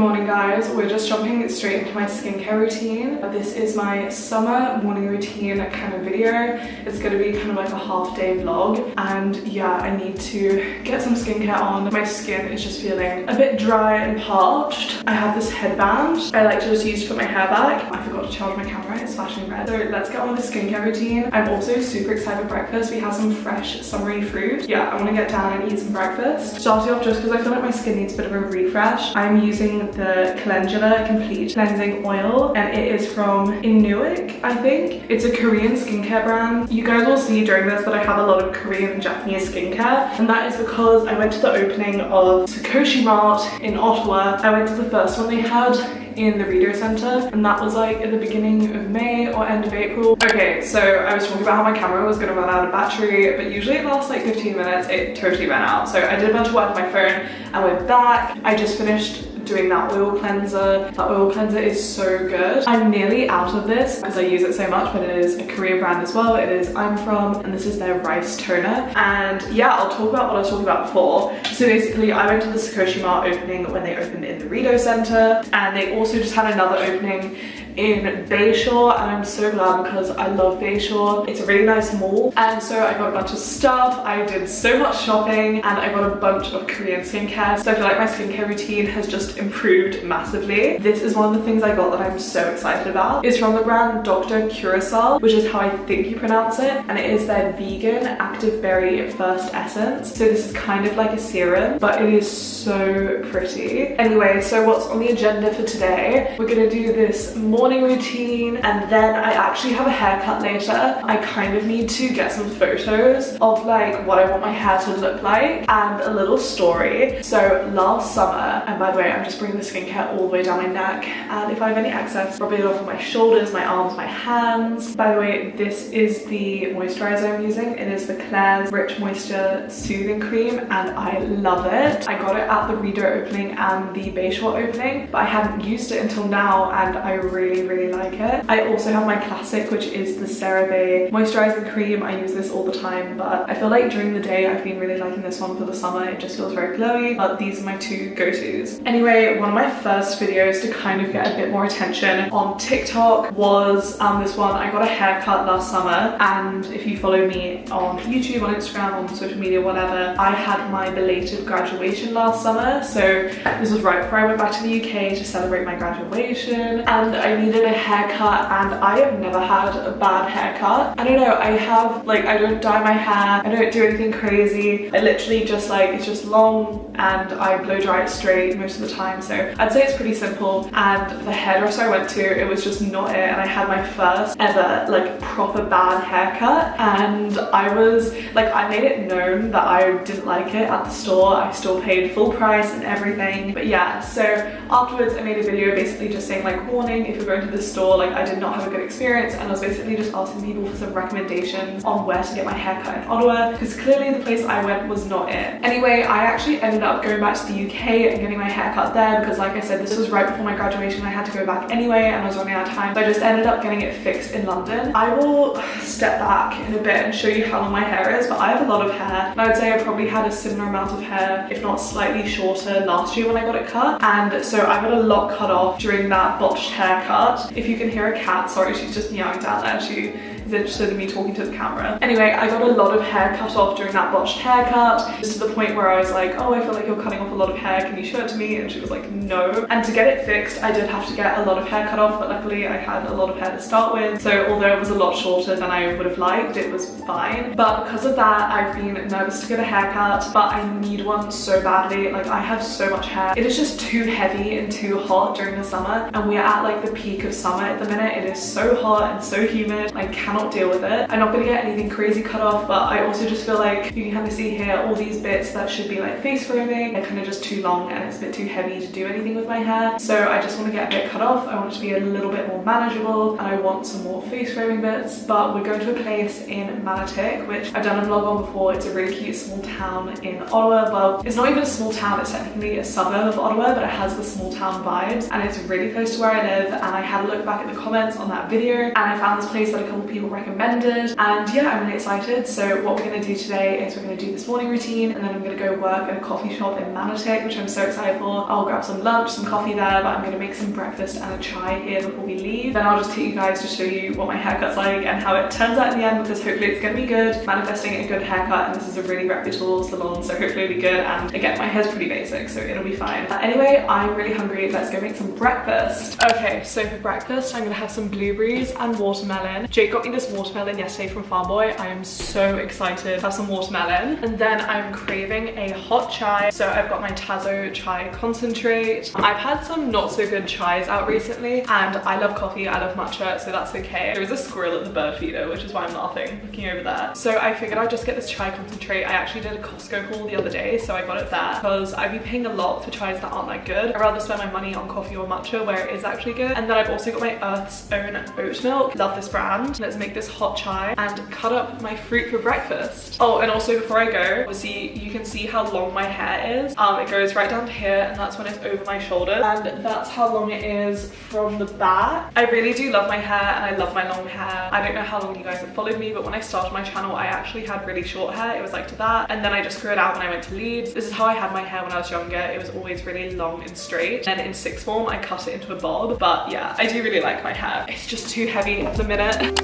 morning guys, we're just jumping straight into my skincare routine. This is my summer morning routine kind of video. It's going to be kind of like a half-day vlog, and yeah, I need to get some skincare on. My skin is just feeling a bit dry and parched. I have this headband I like to just use to put my hair back. I forgot to charge my camera, it's flashing red. So let's get on with the skincare routine. I'm also super excited for breakfast. We have some fresh summery fruit. Yeah, I want to get down and eat some breakfast. Starting off, just because I feel like my skin needs a bit of a refresh, I'm using the Calendula Complete Cleansing Oil, and it is from Inuit, I think. It's a Korean skincare brand. You guys will see during this that I have a lot of Korean and Japanese skincare, and that is because I went to the opening of Sakoshi Mart in Ottawa. I went to the first one they had in the Reader Centre, and that was like at the beginning of May or end of April. Okay, so I was talking about how my camera was gonna run out of battery, but usually it lasts like 15 minutes. It totally ran out. So I did a bunch of work on my phone. I went back. I just finished doing that oil cleanser. That oil cleanser is so good. I'm nearly out of this because I use it so much, but it is a Korean brand as well. It is I'm From, and this is their rice toner. And yeah, I'll talk about what I was talking about before. So basically, I went to the Sakoshi Mart opening when they opened in the Reader Centre, and they also just had another opening in Bayshore, and I'm so glad because I love Bayshore. It's a really nice mall, and so I got a bunch of stuff. I did so much shopping, and I got a bunch of Korean skincare, so I feel like my skincare routine has just improved massively. This is one of the things I got that I'm so excited about. It's from the brand Dr. Curacao, which is how I think you pronounce it, and it is their vegan active berry first essence. So this is kind of like a serum, but it is so pretty. Anyway, so what's on the agenda for today? We're gonna do this morning routine, and then I actually have a haircut later. I kind of need to get some photos of like what I want my hair to look like and a little story. So last summer, and by the way, I'm just bringing the skincare all the way down my neck, and if I have any excess, rub it off on my shoulders, my arms, my hands. By the way, this is the moisturizer I'm using. It is the Klairs Rich Moisture Soothing Cream, and I love it. I got it at the Reader opening and the Bayshore opening, but I hadn't used it until now, and I really like it. I also have my classic, which is the CeraVe moisturizing cream. I use this all the time, but I feel like during the day I've been really liking this one for the summer. It just feels very glowy, but these are my two go-tos. Anyway, one of my first videos to kind of get a bit more attention on TikTok was this one. I got a haircut last summer, and if you follow me on YouTube, on Instagram, on social media, whatever, I had my belated graduation last summer. So this was right before I went back to the UK to celebrate my graduation, and I needed a haircut, and I have never had a bad haircut. I don't know, I don't dye my hair, I don't do anything crazy. I literally just it's just long, and I blow dry it straight most of the time. So I'd say it's pretty simple. And the hairdresser I went to, it was just not it, and I had my first ever proper bad haircut, and I was I made it known that I didn't like it at the store. I still paid full price and everything. But yeah, so afterwards I made a video basically just saying warning, if you're going to this store, I did not have a good experience, and I was basically just asking people for some recommendations on where to get my haircut in Ottawa, because clearly the place I went was not it. Anyway, I actually ended up going back to the UK and getting my haircut there, because like I said, this was right before my graduation. I had to go back anyway, and I was running out of time, so I just ended up getting it fixed in London. I will step back in a bit and show you how long my hair is, but I have a lot of hair, and I would say I probably had a similar amount of hair, if not slightly shorter, last year when I got it cut. And so I got a lot cut off during that botched haircut. If you can hear a cat, sorry, she's just meowing down there. She is interested in me talking to the camera. Anyway, I got a lot of hair cut off during that botched haircut, just to the point where I was like, oh, I feel like you're cutting off a lot of hair, can you show it to me? And she was like, no. And to get it fixed, I did have to get a lot of hair cut off, but luckily I had a lot of hair to start with, so although it was a lot shorter than I would have liked, it was fine. But because of that, I've been nervous to get a haircut, but I need one so badly. I have so much hair. It is just too heavy and too hot during the summer, and we are at the peak of summer at the minute. It is so hot and so humid. I cannot deal with it. I'm not gonna get anything crazy cut off, but I also just feel like you can kind of see here all these bits that should be face framing. They're kind of just too long, and it's a bit too heavy to do anything with my hair. So I just want to get a bit cut off. I want it to be a little bit more manageable, and I want some more face framing bits. But we're going to a place in Manatik, which I've done a vlog on before. It's a really cute small town in Ottawa. Well, it's not even a small town, it's technically a suburb of Ottawa, but it has the small town vibes, and it's really close to where I live. And I had a look back at the comments on that video, and I found this place that a couple people people recommended, and yeah, I'm really excited. So what we're going to do today is we're going to do this morning routine, and then I'm going to go work at a coffee shop in Manitic, which I'm so excited for. I'll grab some lunch, some coffee there, but I'm going to make some breakfast and a chai here before we leave. Then I'll just take you guys to show you what my haircut's like and how it turns out in the end, because hopefully it's going to be good. Manifesting a good haircut, and this is a really reputable salon, so hopefully it'll be good. And again, my hair's pretty basic, so it'll be fine. Anyway, I'm really hungry. Let's go make some breakfast. Okay, so for breakfast, I'm gonna have some blueberries and watermelon. Jake got me this watermelon yesterday from Farm Boy. I am so excited to have some watermelon. And then I'm craving a hot chai. So I've got my Tazo chai concentrate. I've had some not so good chais out recently, and I love coffee, I love matcha, so that's okay. There is a squirrel at the bird feeder, which is why I'm laughing, looking over there. So I figured I'd just get this chai concentrate. I actually did a Costco haul the other day, so I got it there because I'd be paying a lot for chais that aren't that good. I'd rather spend my money on coffee or matcha where it is actually good. And then I've also got my Earth's Own oat milk. Love this brand. Let's make this hot chai and cut up my fruit for breakfast. Oh, and also before I go, obviously you can see how long my hair is. It goes right down to here, and that's when it's over my shoulder, and that's how long it is from the back. I really do love my hair, and I love my long hair. I don't know how long you guys have followed me, but when I started my channel, I actually had really short hair. It was like to that, and then I just grew it out when I went to Leeds. This is how I had my hair when I was younger. It was always really long and straight. Then in sixth form, I cut it into a bob. But yeah, I do really like my hair. It's just too heavy at the minute.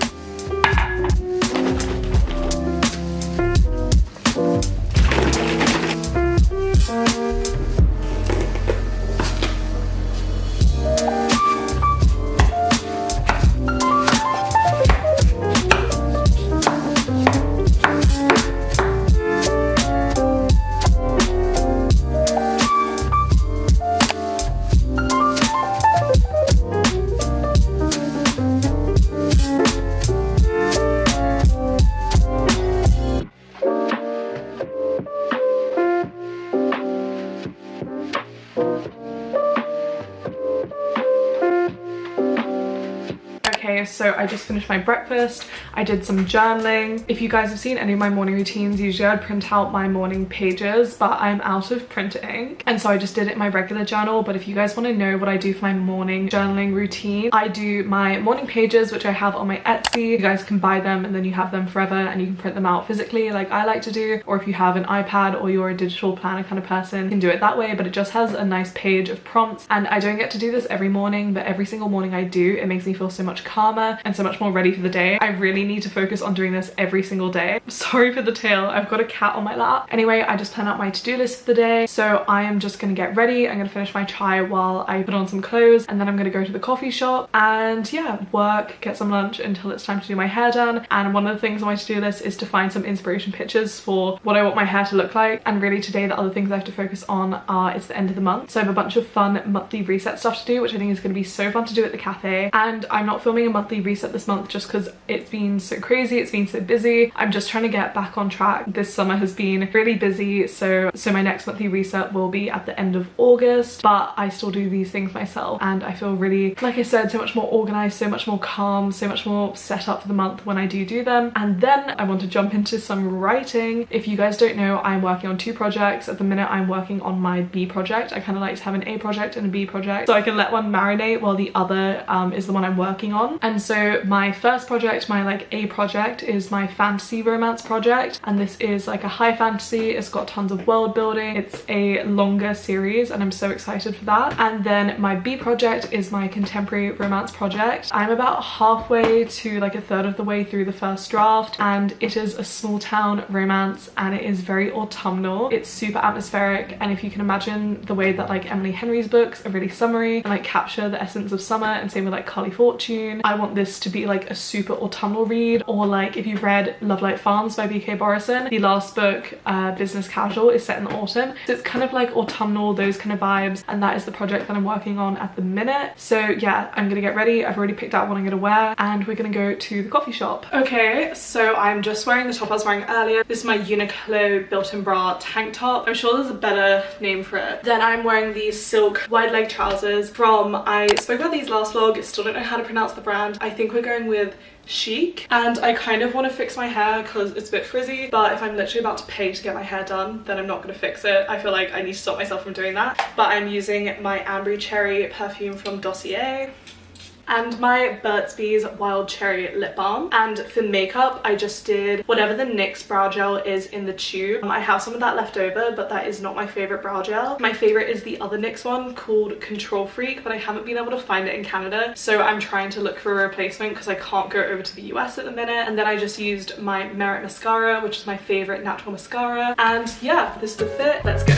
Okay, so I just finished my breakfast. I did some journaling. If you guys have seen any of my morning routines, usually I'd print out my morning pages, but I'm out of printer ink, and so I just did it in my regular journal. But if you guys want to know what I do for my morning journaling routine, I do my morning pages, which I have on my Etsy. You guys can buy them and then you have them forever, and you can print them out physically like I like to do, or if you have an iPad or you're a digital planner kind of person, you can do it that way. But it just has a nice page of prompts, and I don't get to do this every morning, but every single morning I do, it makes me feel so much calmer and so much more ready for the day. I really need to focus on doing this every single day. Sorry for the tail, I've got a cat on my lap. Anyway, I just plan out my to-do list for the day, so I am just gonna get ready. I'm gonna finish my chai while I put on some clothes, and then I'm gonna go to the coffee shop and yeah, work, get some lunch until it's time to do my hair done. And one of the things on my to-do list is to find some inspiration pictures for what I want my hair to look like. And really today the other things I have to focus on are, it's the end of the month, so I have a bunch of fun monthly reset stuff to do, which I think is going to be so fun to do at the cafe. And I'm not filming a monthly reset this month just because it's been so crazy, it's been so busy. I'm just trying to get back on track. This summer has been really busy, so my next monthly reset will be at the end of August, but I still do these things myself, and I feel really, like I said, so much more organized, so much more calm, so much more set up for the month when I do them. And then I want to jump into some writing. If you guys don't know, I'm working on 2 projects at the minute. I'm working on my B project. I kind of like to have an A project and a B project so I can let one marinate while the other is the one I'm working on. And so my first project, my like A project, is my fantasy romance project, and this is like a high fantasy. It's got tons of world building. It's a longer series and I'm so excited for that. And then my B project is my contemporary romance project. I'm about halfway to like a third of the way through the first draft, and it is a small town romance, and it is very autumnal. It's super atmospheric, and if you can imagine the way that like Emily Henry's books are really summery and like capture the essence of summer, and same with like Carly Fortune, I want this to be like a super autumnal read. Or like if you've read Love Light Farms by BK Borison, the last book, Business Casual, is set in the autumn, so it's kind of like autumnal, those kind of vibes, and that is the project that I'm working on at the minute. So yeah, I'm gonna get ready. I've already picked out what I'm gonna wear, and we're gonna go to the coffee shop. Okay, so I'm just wearing the top I was wearing earlier. This is my Uniqlo built-in bra tank top. I'm sure there's a better name for it. Then I'm wearing these silk wide leg trousers from, I spoke about these last vlog, still don't know how to pronounce the brand. I think we're going with Chic, and I kind of want to fix my hair because it's a bit frizzy, but if I'm literally about to pay to get my hair done, then I'm not going to fix it. I feel like I need to stop myself from doing that. But I'm using my Ambery Cherry perfume from Dossier. and my Burt's Bees Wild Cherry lip balm. And for makeup, I just did whatever the NYX brow gel is in the tube. I have some of that left over, but that is not my favorite brow gel. My favorite is the other NYX one called Control Freak, but I haven't been able to find it in Canada, so I'm trying to look for a replacement because I can't go over to the US at the minute. And then I just used my Merit mascara, which is my favorite natural mascara. And yeah, this is the fit. Let's go.